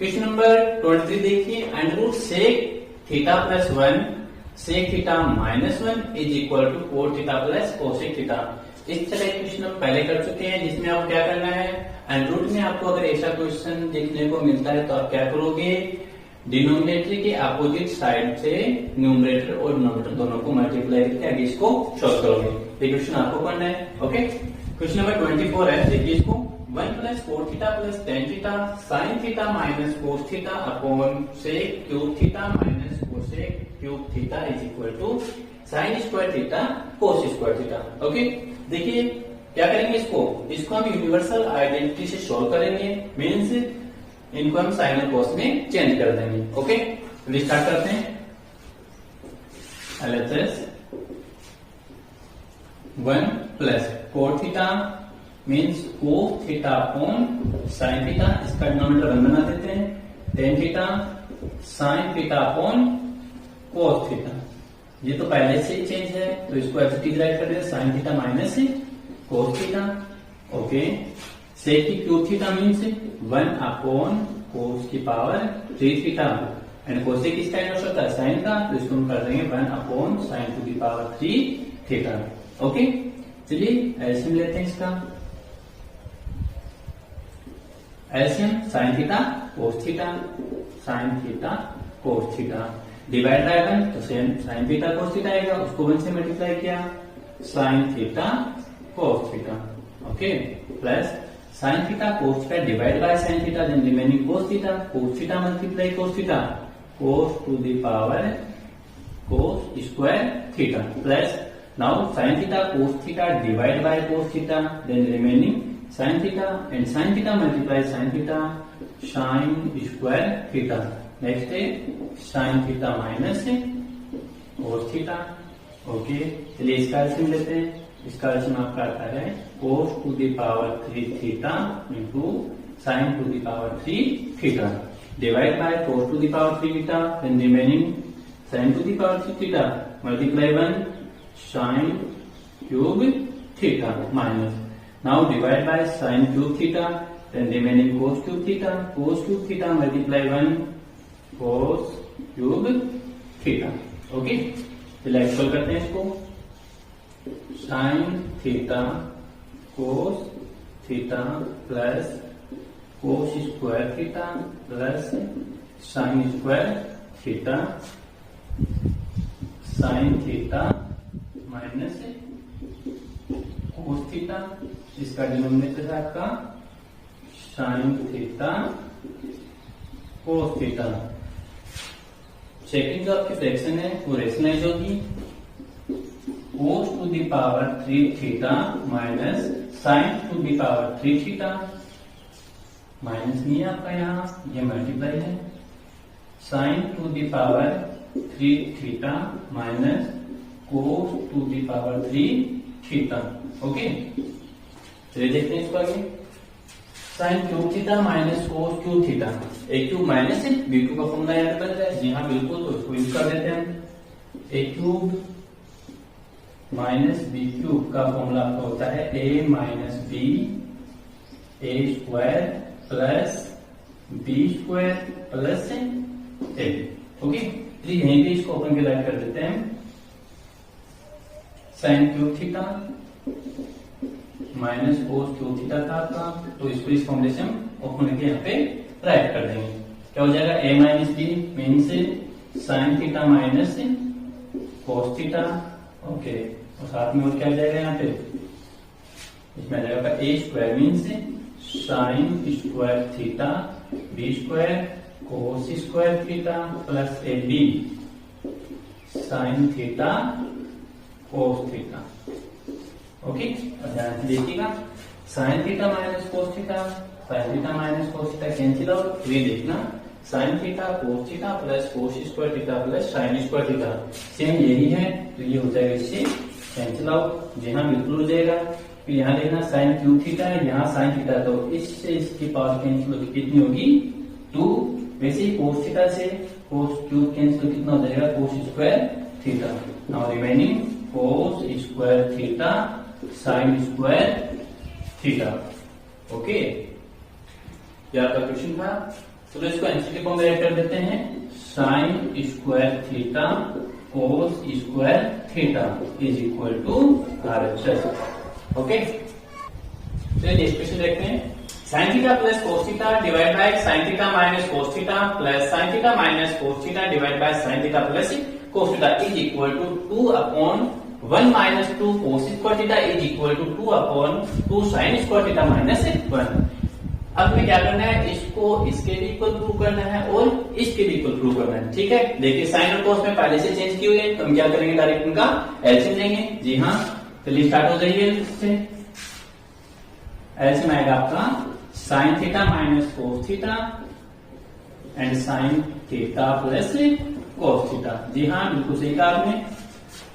Question number 23 देखिए, under root sec theta plus 1 sec theta minus 1 is equal to cot theta plus cosec theta. इस तरह question हम पहले कर चुके हैं, जिसमें आपको क्या करना है, अंडर रूट में आपको अगर ऐसा क्वेश्चन देखने को मिलता है तो आप क्या करोगे, डिनोमिनेटर के अपोजिट साइड से न्यूमरेटर और डिनोमिनेटर दोनों को मल्टीप्लाई करके आगे इसको सॉल्व करोगे। ये क्वेश्चन आपको करना है। ओके, क्वेश्चन नंबर 24 है, देखिए इसको 1 plus cot theta plus tan theta sine theta minus cos theta upon sec cube theta minus cosec cube theta is equal to sine square theta cos square theta. Okay, देखिए क्या करेंगे, इसको हम universal identity से solve करेंगे, means इनको हम sign और कोस में चेंज कर देंगे। ओके, तो स्टार्ट करते हैं। LHS 1 plus cot theta means कोस थीटा अपॉन साइन थीटा, इसका डिनोमिनेटर 1 बना देते हैं, ten theta sine theta upon cos theta. ये तो पहले से ही चेंज है तो इसको ऐसे राइट कर देते, sine theta minus cos theta. Okay, sec की cube theta means 1 upon cos की पावर 3 थीटा, एंड कोसेक किसका इनवर्स होता है, साइन का, तो इसको हम कर देंगे 1 upon sine to the power 3 theta. Okay, चलिए एलसीएम लेते हैं इसका। LCM sine theta cos theta, sine theta cos theta divide by 1, तो साइन थीटा कोस थीटा आएगा, उसको 1 से मल्टीप्लाई किया, sine theta cos theta. Okay, plus sine theta cos theta divide by sine theta, then remaining cos theta multiply cos theta, cos to the power cos square theta, plus now sine theta cos theta divide by cos theta, then remaining sine theta, and sine theta multiply sine theta, sine square theta. Next है sine theta minus cos theta. Okay, चलिए इसका LCM लेते हैं। इसका LCM आपका आता है cos to the power 3 theta into sine to the power 3 theta divide by cos to the power 3 theta, then remaining sine to the power 3 theta multiply 1 sine cube theta minus, now divide by sine cube theta, then remaining cos cube theta multiply 1 cos cube theta. Okay, चलिए explain करते हैं इसको। Sine theta cos theta plus cos square theta plus sine square theta, sine theta minus cos theta, इसका denominator है आपका sine theta cos theta. Second जो आपकी fraction है वो रेशनलाइज होगी, cos to the power 3 theta minus sine to the power 3 theta, minus नहीं है आपका यहाँ, ये मल्टीप्लाई है, sine to the power 3 theta minus cos to the power 3 theta. Okay, चलिए देखते हैं इसको आगे। Sine cube theta minus cos cube theta, ए क्यूब माइनस बी क्यूब का फॉर्मूला याद बन रहा है जी हाँ बिल्कुल, तो इसको यूज कर देते हैं। A cube minus B cube का फॉर्मूला आपका होता है A minus B A square plus B square plus A. Okay, तो यहीं पे इसको ओपन के राइट कर देते हैं, sign cube theta minus cos cube theta था आपका, तो इसको इस फॉर्मूले से हम ओपन करके यहाँ पे राइट कर देंगे। क्या हो जाएगा, A minus B means sine theta minus cos theta. Okay, और साथ में और क्या हो जाएगा यहाँ पे, इसमें आ जाएगा A square means sine square theta B square cos square theta plus A B sine theta cos theta. Okay, ध्यान से देखिएगा, sine theta minus cos theta, sine theta minus cos theta cancel out, ये देखना sine theta cos theta plus cos square theta plus sine square theta same यही है, तो ये हो जाएगा इससे कैंसिल आउट, जी हाँ बिल्कुल हो जाएगा। फिर यहाँ देखना साइन क्यूब थीटा है, यहाँ साइन थीटा, तो इससे इसकी पावर कैंसिल होगी, कितनी होगी 2, वैसे ही कोस थीटा से कोस क्यूब कैंसिल कितना हो जाएगा, cos square theta, now remaining cos square theta sine square theta. Okay, क्या आपका क्वेश्चन था। चलो इसको एमसीक्यू फॉर्म में राइट कर देते हैं। Sine square theta cos square theta is equal to RHS। Okay, चलिए नेक्स्ट क्वेश्चन देखते हैं। Sine theta plus cos theta divide by sine theta minus cos theta plus sine theta minus cos theta divide by sine theta plus cos theta is equal to 2/1 minus 2 cos square theta is equal to 2/2 sine square theta minus 1। अब हमें क्या करना है, इसको इसके भी equal prove करना है और इसके भी इक्वल प्रूव करना है। ठीक है, देखिए साइन और कोस में पहले से चेंज किए हुए हैं, तो हम क्या करेंगे, डायरेक्ट उनका एलसीएम लेंगे। जी हाँ, चलिए स्टार्ट हो जाइए इससे। एलसीएम आएगा आपका sine theta minus cos theta and sine theta plus cos theta. जी हाँ, बिल्कुल सही कहा आपने।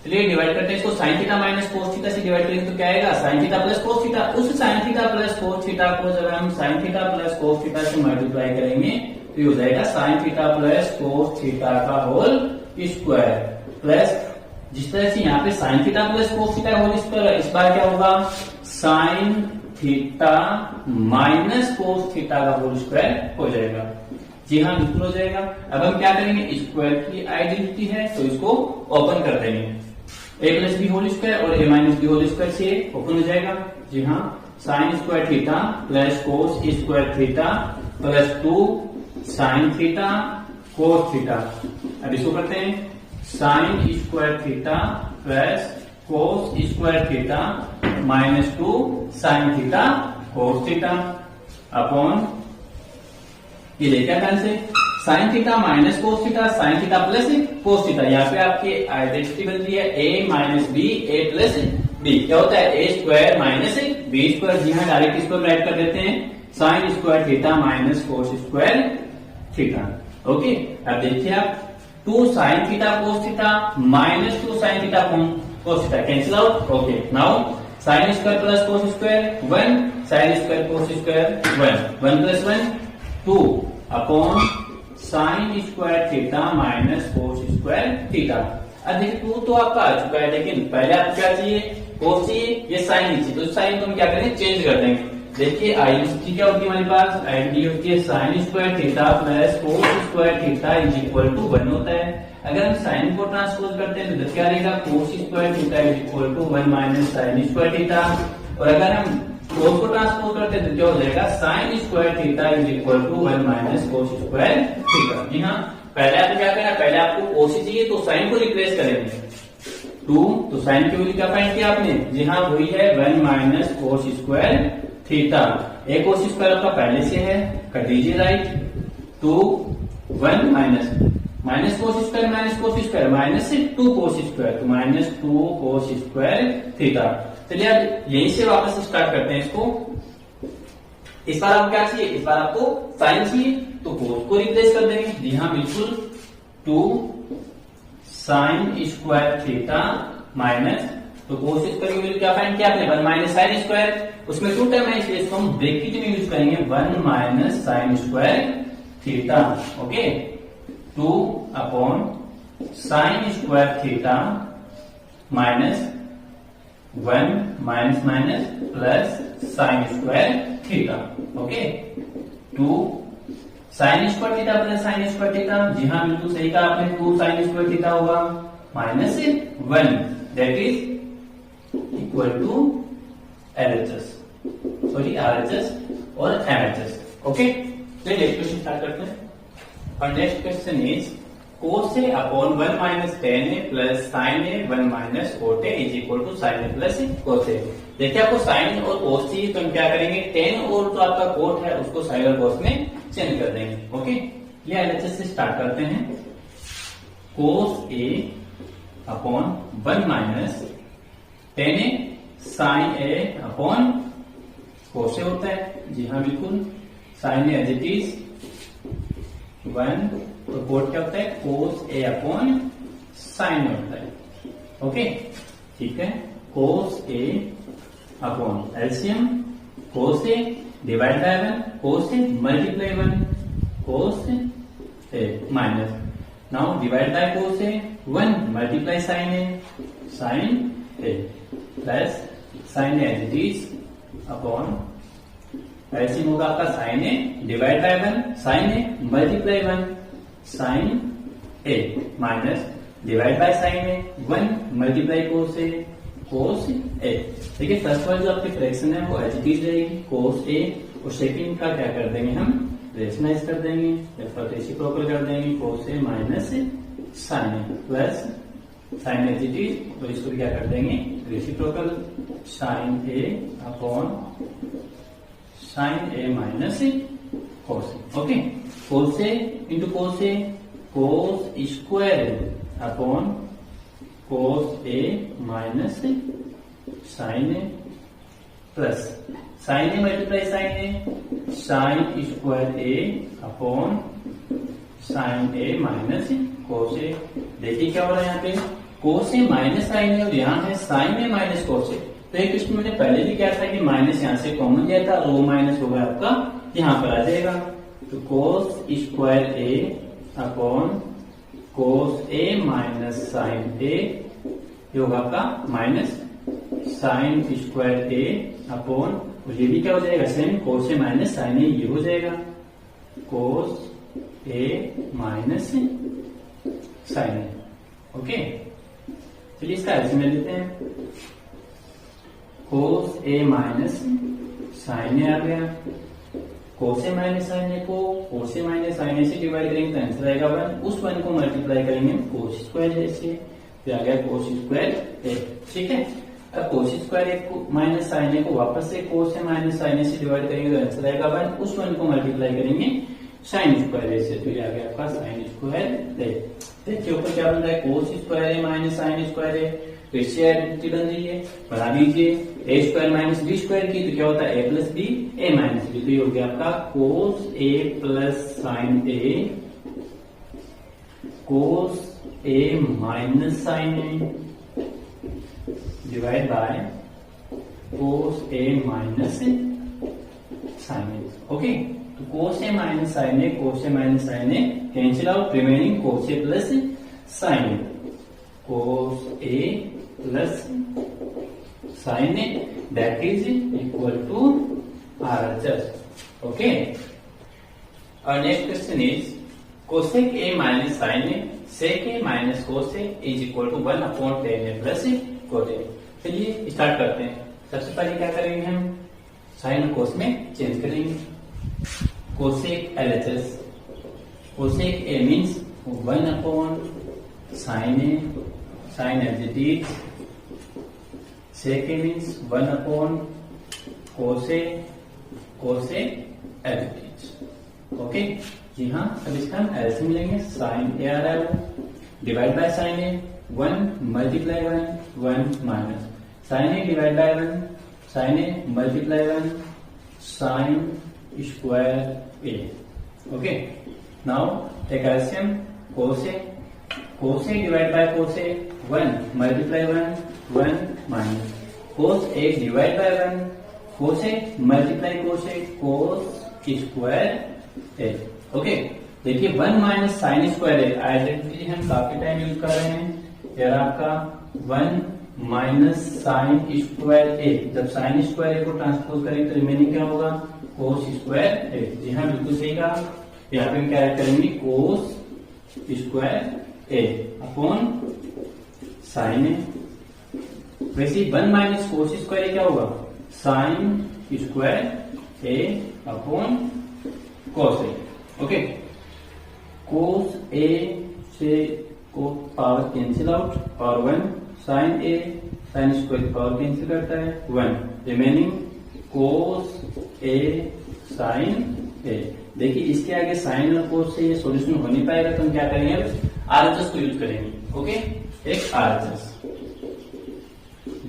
चलिए डिवाइड करते हैं इसको। Sine theta minus cos theta से डिवाइड करेंगे तो क्या आएगा, sine theta plus cos theta. उस sine theta plus cos theta को जब हम sine theta plus cos theta से मल्टीप्लाई करेंगे तो ये हो जाएगा sine theta plus cos theta का होल स्क्वायर प्लस, जिस तरह से यहाँ पे sine theta plus cos theta whole square, इस बार क्या होगा, sine theta minus cos theta का होल स्क्वायर हो जाएगा। जी हाँ, बिल्कुल हो जाएगा। अब हम क्या करेंगे, स्क्वायर की आइडेंटिटी है तो इसको ओपन कर देंगे। a plus B whole square और a minus B whole square से ओपन हो जाएगा। जी हाँ, sine square theta plus cos square theta plus 2 sine theta cos theta. अब इसको करते हैं, sine square theta plus cos square theta minus 2 sine theta cos theta upon ये लेकर ध्यान से sine theta minus cos theta sine theta plus cos theta. यहाँ पे आपकी आइडेंटिटी बन रही है a minus B A plus B. क्या होता है, a square minus B square. जी हाँ, डायरेक्ट इसको राइट कर देते हैं, sine square theta minus cos square theta. Okay, अब देखिए आप 2 sine theta cos theta minus 2 sine theta cos theta cancel out. Okay, now sine square plus cos square 1 sine square cos square 1 plus 1 2 upon sine square theta minus cos square theta. अब देखिए 2 तो आपका आ चुका है, लेकिन पहले आपको क्या चाहिए, कोस चाहिए, ये साइन नहीं चाहिए, तो साइन को हम क्या करेंगे, चेंज कर देंगे। देखिए आइडेंटिटी क्या होती है हमारे पास, आइडेंटिटी होती है sine square theta plus cos square theta is equal to 1 होता है। अगर हम साइन को ट्रांसपोज करते हैं तो क्या रहेगा, cos square theta is equal to 1 minus sine square theta. और अगर हम कोस को ट्रांसपोज करते हैं तो क्या हो जाएगा, sine square theta is equal to 1 minus cos square theta. जी हाँ, पहले आपको क्या करना है, पहले आपको कोस ही चाहिए तो साइन को रिप्लेस करेंगे 2, तो साइन की वैल्यू क्या फाइंड किया आपने, जी हाँ वही है 1 माइनस कोस स्क्वायर थीटा। एक कोस स्क्वायर आपका पहले से है, कर दीजिए right. 2 1 minus cos square minus से 2 कोस स्क्वायर, तो माइनस 2 कोस स्क्वायर थीटा। चलिए अब यहीं से वापस स्टार्ट करते हैं इसको। इस बार आपको क्या चाहिए, इस बार आपको साइन चाहिए तो कोस को रिप्लेस कर देंगे। जी हाँ बिल्कुल, 2 साइन स्क्वायर थीटा माइनस, तो कोस स्क्वायर की वैल्यू क्या फाइंड किया आपने, 1 माइनस साइन स्क्वायर, उसमें 2 टर्म है इसलिए इसको हम ब्रैकेट में यूज करेंगे, 1 minus sine square theta. Okay, 2 upon sine square theta minus 1 minus minus plus sine square theta. Okay, 2 sine square theta plus sine square theta. जी हाँ बिल्कुल सही कहा आपने, 2 साइन स्क्वायर थीटा होगा minus 1 that is equal to LHS, sorry RHS और MHS। Okay, चलिए next question start करते हैं। और next question is cos A upon 1 minus tan A plus sine A 1 minus cot A is equal to sine A plus cos A. देखिए आपको sign और कोस चाहिए तो हम क्या करेंगे, टेन और जो आपका कोट है उसको साइन और कोस में चेंज कर देंगे। ओके, ये LHS से स्टार्ट करते हैं। Cos A upon 1 minus tan A sine A upon cos A होता है। जी हाँ बिल्कुल, sine A as it is 1, तो कोट क्या होता है, कोस ए अपॉन साइन ए होता है। ओके ठीक है, cos A upon LCM cos A divide by 1, cos A multiply 1, cos A minus, now divide by cos A 1 multiply sine A plus sine A as it is upon LCM होगा आपका sine A divide by 1 sine A multiply 1 sine A minus divide by sine A 1 multiply cos A. देखिए first वाली जो आपकी fraction है वो as it is रहेगी कोस ए, और सेकंड का क्या कर देंगे हम रेशनलाइज कर देंगे या फिर रेसिप्रोकल कर देंगे cos A minus sine A plus sine as it is, और इसको क्या कर देंगे reciprocal sine A upon sine A minus cos A. Okay, cos A into cos A cos square upon cos A minus sine A plus sine A multiply sine A sine square A upon sine A minus cos A. देखिए क्या हो रहा है यहाँ पे कोस A minus sine ए और यहाँ है साइन ए माइनस कोस ए। तो एक इसमें मैंने पहले भी क्या था कि माइनस यहाँ से कॉमन लिया था और वो माइनस होगा आपका यहाँ पर आ जाएगा। तो कोस square A upon cos A minus sine ए, ये होगा आपका minus sine square A upon, और ये भी क्या हो जाएगा same cos A minus sine ए, ये हो जाएगा कोस A minus sine A. Okay, चलिए इसका एलसीएम ले लेते हैं। कोस ए माइनस साइन ए आ गया, कोस ए माइनस साइन ए को कोस ए माइनस साइन ए से डिवाइड करेंगे तो आंसर आएगा 1, उस 1 को मल्टीप्लाई करेंगे कोस स्क्वायर ए से, फिर आ गया कोस स्क्वायर ए। ठीक है, अब कोस स्क्वायर ए को माइनस साइन ए को वापस से कोस ए माइनस साइन ए से डिवाइड करेंगे तो आंसर आएगा 1, उस 1 को मल्टीप्लाई करेंगे साइन स्क्वायर ए से, तो ये आ गया आपका साइन स्क्वायर ए। देखिए ऊपर क्या बन रहा है cos square A minus sine square A, तो इससे आइडेंटिटी बन रही है, बना दीजिए A square minus B square की, तो क्या होता है A plus B A minus B, तो ये हो गया आपका cos A plus sine A cos A minus sine A divide by cos A minus sine A. Okay, तो cos A minus sine A cos A minus sine A cancel out, remaining cos A plus sine A, cos A plus sine A that is equal to RHS। Okay, और next question is cosec A minus sine A sec A minus cos A is equal to 1 upon tan A plus cot A. चलिए start करते हैं। सबसे पहले क्या करेंगे हम sign और कोस में चेंज करेंगे। Cosec LHS, cosec A means 1 upon sine A sine as it is, sec A means 1 upon cos A as it is. Okay जी हाँ, अब इसका हम एलसीएम लेंगे। साइन ए आ रहा है वो divide by sine A 1 multiply 1 minus sine A divide by 1 sine A multiply 1 sine square A. Okay, now take LCM cos A divide by cos A 1 multiply 1 minus cos A divide by 1 cos A multiply cos square A. Okay, देखिए 1 minus sine square A identity हम काफी time use कर रहे हैं। यार आपका 1 minus sine square ए, जब sign square ए को ट्रांसपोज करेंगे तो रिमेनिंग क्या होगा कोस स्क्वायर ए। जी हाँ, बिल्कुल सही कहा। यहाँ पे हम क्या करेंगे cos square A upon sine A. वैसे 1 माइनस कोस स्क्वायर ए क्या होगा sine square A upon cos A. Okay, cos A से को power cancel out, power 1 sine A sine square power cancel करता है 1, रिमेनिंग कोस ए sine ए। देखिए इसके आगे साइन और कोस से ये सॉल्यूशन हो नहीं पाएगा, तो हम क्या करेंगे RHS को यूज करेंगे। ओके, एक RHS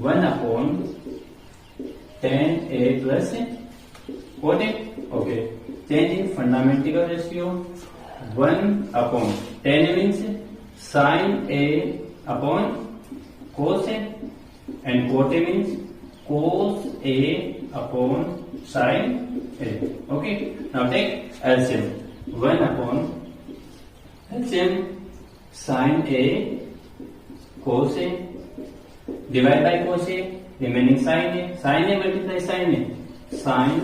1 upon tan A plus cot A. Okay, change in fundamental ratio 1 upon tan A means sine A upon cos A and cot A means cos A upon sine A. Okay, now take LCM 1 upon LCM sine A cos A divide by cos A, remaining sine A multiply sine A sine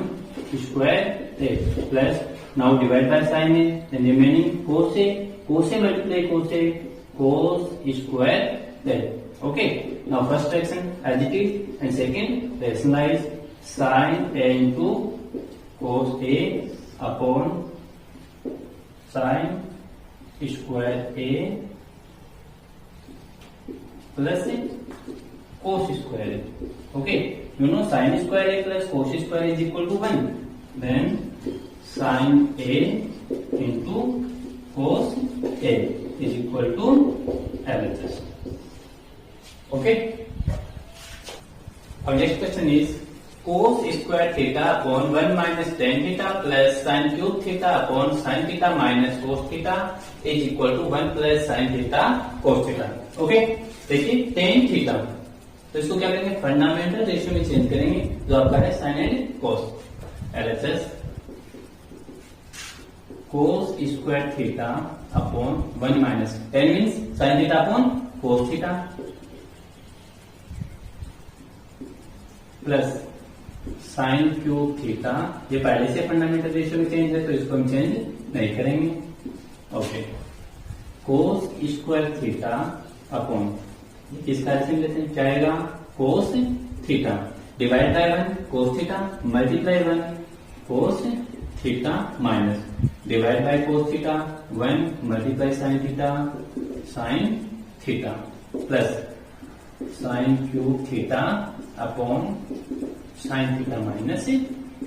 square A plus now divide by sine A then remaining cos A multiply cos square A. Okay, now first fraction as it is and second rationalize sin a into cos a upon sin square a plus cos square a. Okay, you know sin square a plus cos square a is equal to 1. Then sin a into cos a is equal to LHS. Okay. Our next question is cos square theta upon 1 minus tan theta plus sin cube theta upon sin theta minus cos theta is equal to 1 plus sin theta cos theta. Okay. देखिए tan theta तो इसको क्या करेंगे fundamental ratio में change करेंगे जो आपका है sin and cos. LHS cos square theta upon 1 minus tan means sin theta upon cos theta plus sine cube theta. ये पहले से फंडामेंटल रेशियो में चेंज है तो इसको हम चेंज नहीं करेंगे. Okay. Cos square theta upon किसका एलसीएम लेते हैं क्या आएगा cos theta divide by 1 cos theta multiply 1 cos theta minus divide by cos theta 1 multiply sine theta plus sine cube theta upon sine theta minus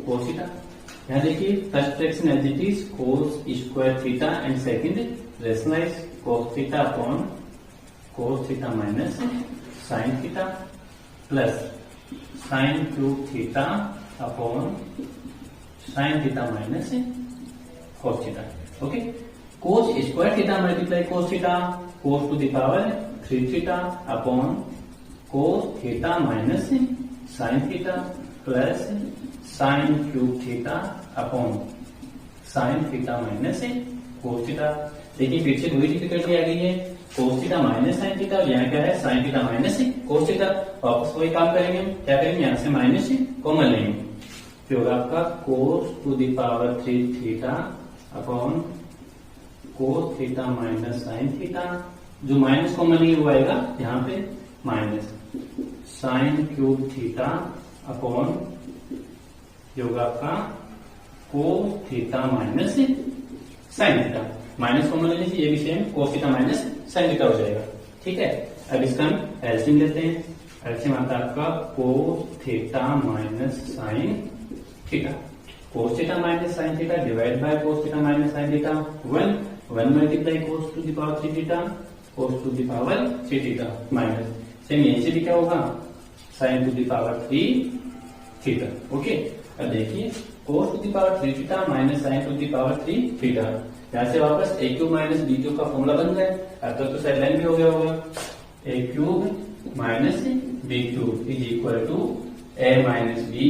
cos theta. यहाँ देखिए first fraction as it is cos square theta and second rationalise cos theta upon cos theta minus sine theta plus sine cube theta upon sine theta minus cos theta. Okay. Cos square theta multiply cos theta cos to the power 3 theta upon cos theta minus sine theta plus sine cube theta upon sine theta minus cos theta. देखिए फिर से वही difficulty आ गई है cos theta minus sine theta. यहाँ क्या है sine theta minus cos theta. वापस वही काम करेंगे क्या करेंगे यहाँ से माइनस कॉमन लेंगे जो होगा आपका cos to the power 3 theta upon cos theta minus sine theta. जो माइनस कॉमन लिए वो आएगा यहाँ पे minus sine cube theta upon जो होगा आपका cos theta minus sine theta. Minus common लेने से ये भी same cos theta minus sine theta हो जाएगा. ठीक है. अब इसका हम एलसीएम लेते हैं. एलसीएम आता है आपका cos theta minus sine theta. Cos theta minus sine theta divide by cos theta minus sine theta 1 multiply cos to the power 3 theta cos to the power 3 theta minus same यहीं से भी क्या होगा sine to the power 3 theta. Okay. अब देखिए cos to the power 3 theta minus sine to the power 3 theta. यहाँ से वापस A cube minus B cube का फॉर्मूला बन गया. अब तो साइड लाइन भी हो गया होगा A cube minus B cube is equal to A minus B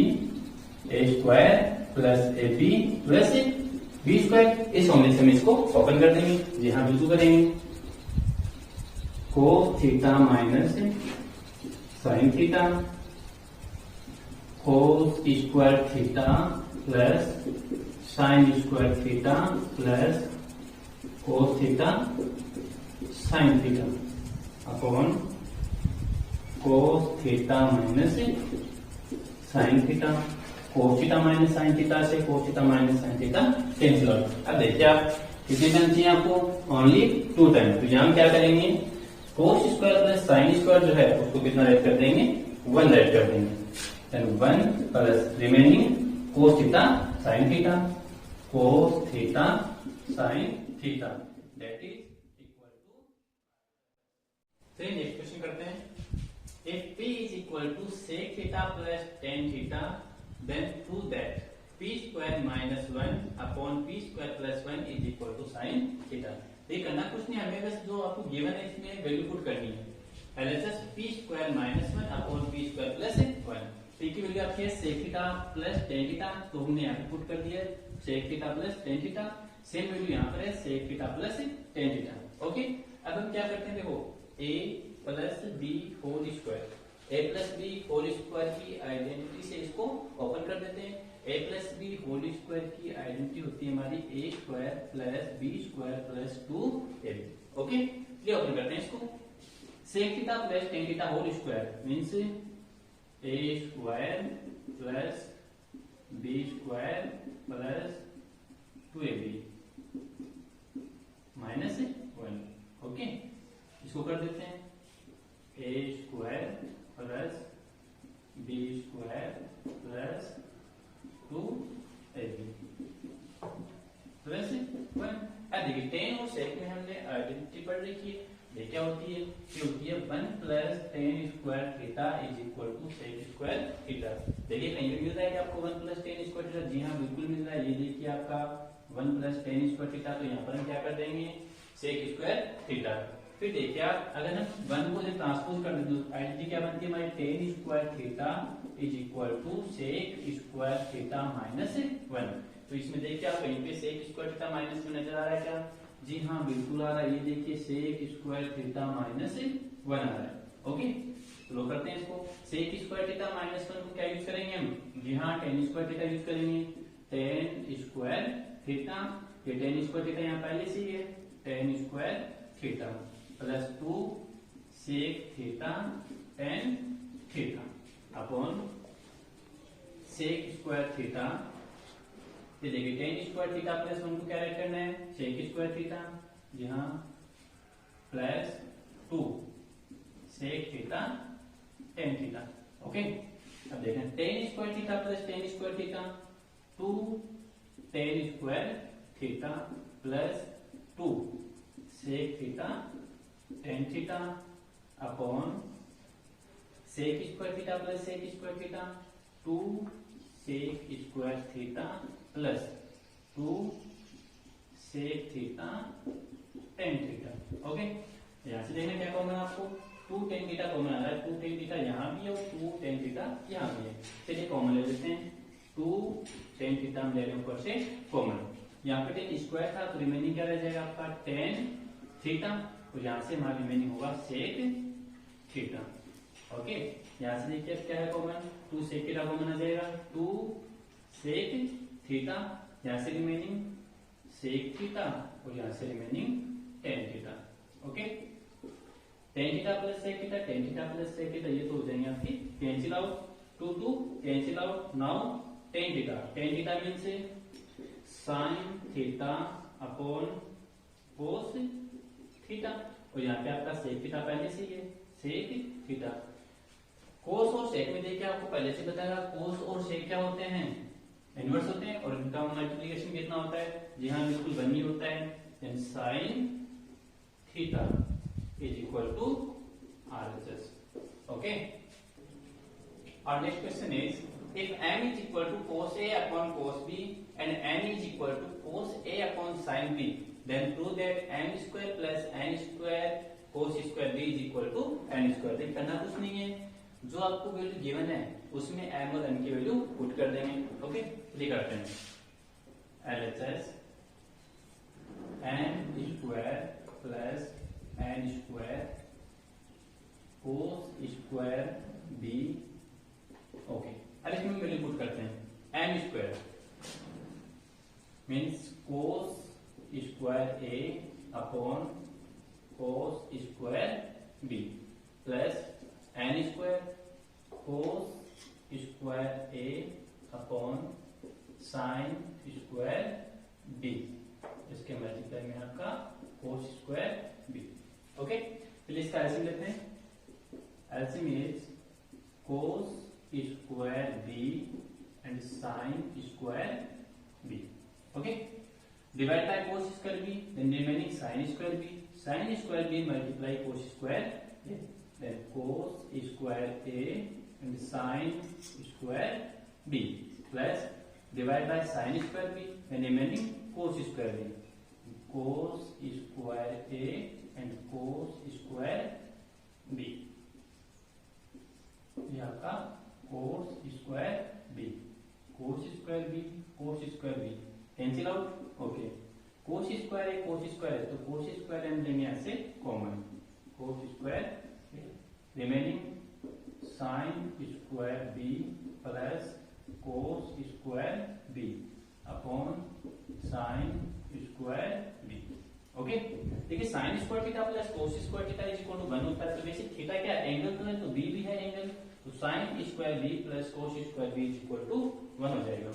A square plus A B plus B square. इस फॉर्मूले से हम इसको ओपन कर देंगे. जी हाँ बिल्कुल करेंगे. Cos theta minus sine theta cos square theta plus sine square theta plus cos theta sine theta upon cos theta minus sine theta. Cos theta minus sine theta से cos theta minus sine theta cancel out. अब देखिए आप कितने time चाहिए आपको only 2 time. तो यहाँ हम क्या करेंगे cos square plus sine square जो है उसको कितना राइट कर देंगे 1 राइट कर देंगे. Then 1 plus remaining cos theta sine theta cos theta sine theta that is equal to. चलिए नेक्स्ट क्वेश्चन करते हैं. If p is equal to sec theta plus tan theta then prove that p square minus 1 upon p square plus 1 is equal to sin theta. ये करना कुछ नहीं हमें बस जो आपको गिवन है इसमें वैल्यू पुट करनी है. LHS p square minus 1 upon p square plus 1. p की वैल्यू आपकी है sec theta plus tan theta तो हमने यहाँ पे पुट कर दिया sec theta plus tan theta. Same value यहाँ पर है sec theta plus tan theta. Okay. अब हम क्या करते हैं देखो a plus B whole square A plus B whole square की आइडेंटिटी से इसको ओपन कर देते हैं. A plus B whole square की आइडेंटिटी होती है हमारी A square plus B square plus 2ab। Okay, चलिए ओपन करते हैं इसको। Sec theta plus tan theta whole square means ए square plus B square plus 2ab minus 1। Okay, इसको कर देते हैं A square plus B square plus 2ab plus 1। अब देखिए टेन और सेक में हमने आइडेंटिटी पढ़ रखी है, ये क्या होती है? ये होती है 1 plus tan square theta is equal to sec square theta. देखिए कहीं भी मिल रहा है कि आपको 1 प्लस टेन स्क्वायर थीटा? जी हाँ, बिल्कुल मिल रहा है। ये देखिए आपका 1 प्लस टेन स्क्वायर थीटा, तो यहाँ पर हम क्या कर देंगे? Sec square theta. फिर देखिए आप अगर हम 1 को ट्रांसपोज कर देते तो आइडेंटिटी क्या बनती है हमारी? Tan square theta is equal to sec square theta minus 1। तो इसमें देखिए आप कहीं पे सेक स्क्वायर थीटा माइनस में नजर आ रहा है क्या? जी हाँ, बिल्कुल आ रहा है। ये देखिए सेक स्क्वायर थीटा माइनस 1 आ रहा है। ओके, तो करते हैं इसको। सेक स्क्वायर थीटा माइनस 1 को क्या यूज करेंगे हम? जी हाँ, टेन स्क्वायर थीटा यूज करेंगे। टेन स्क्वायर थीटा, ये टेन स्क्वायर थीटा यहाँ पहले से ही है, tan square theta plus 2 sec theta tan theta upon sec square theta. ये देखिए टेन स्क्वायर थीटा प्लस 1 को क्या राइट करना है? सेक स्क्वायर थीटा, जी हाँ, plus 2 sec theta tan theta. Okay, अब देखें tan square theta plus tan square theta, 2 tan square theta plus 2 sec theta tan theta upon sec square theta plus sec square theta, 2 sec square theta plus 2 sec theta tan theta. Okay, यहां से देखना क्या common आपको? 2 tan theta common आ रहा है, 2 tan theta यहां भी है और 2 टेन थीटा यहां भी है। चलिए कॉमन ले लेते हैं, 2 टेन थीटा हम ले रहे हैं ऊपर से कॉमन। यहाँ पे टेन स्क्वायर था तो रिमेनिंग क्या रह जाएगा आपका? टेन थीटा, और यहां से हमारा रिमेनिंग होगा सेक थीटा। ओके, यहां से देखिए क्या है कॉमन? 2 सेक थीटा कॉमन आ जाएगा, 2 सेक थीटा, यहां से रिमेनिंग सेक थीटा और यहां से remaining tan theta. Okay, tan theta plus sec theta, tan theta plus sec theta, ये तो हो जाएंगे आपकी cancel out, 2 cancel out. Now tan theta means sine theta upon cos theta, और यहाँ पे आपका सेक थीटा पहले से ही है, सेक थीटा। कोस और सेक में देखिए आपको पहले से बताया, कोस और सेक क्या होते हैं? इनवर्स होते हैं, और इनका मल्टीप्लिकेशन कितना होता है? जी हाँ, बिल्कुल 1 ही होता है। Sine theta is equal to RHS। Okay, our next question is if m is equal to cos A upon cos B and n is equal to cos A upon sin B, then prove that m square plus n square cos square B is equal to n square। देखिए करना कुछ नहीं है, जो आपको value given है उसमें m और n की वैल्यू पुट कर देंगे। ओके, ये करते हैं LHS m square plus n square cos square B। Okay, अब इसमें वैल्यू पुट करते हैं। m square means cos square A upon cos square B plus n square cos square A upon sine square B, इसके multiply में आपका cos square B। Okay, चलिए इसका LCM लेते हैं। LCM is cos square B and sine square B। Okay, divide by cos square B, then remaining sine square B, sine square B multiply cos square A, then cos square A and sine square B plus divide by sine square B, then remaining cos square B, cos square A and cos square B। ये आपका cos square B, cos square B, cos square B cancel out. Okay, cos square है, cos square है, तो cos square हम लेंगे ऐसे common, cos square remaining sine square B plus cos square B upon sine square B. Okay, देखिए sine square theta plus cos square theta is equal to 1 होता है। तो वैसे थीटा क्या एंगल तो है, तो बी भी है एंगल, तो sine square B plus cos square B is equal to 1 हो जाएगा।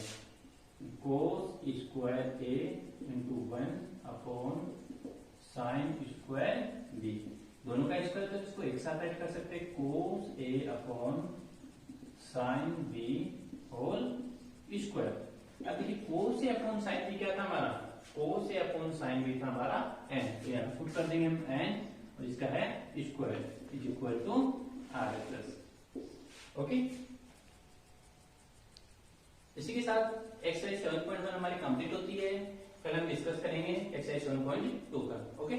Cos square A into 1 upon sine square B, दोनों का स्क्वायर तो इसको एक साथ ऐड कर सकते हैं, cos A upon sine B whole square. अब देखिए cos A upon sine B क्या था हमारा, cos A upon sine B था हमारा एन, तो यहाँ पुट कर देंगे हम एन, और इसका है square is equal to R plus. Okay, इसी के साथ एक्सरसाइज 7.1 हमारी कंप्लीट होती है। कल हम डिस्कस करेंगे एक्सरसाइज 7.2 का। ओके।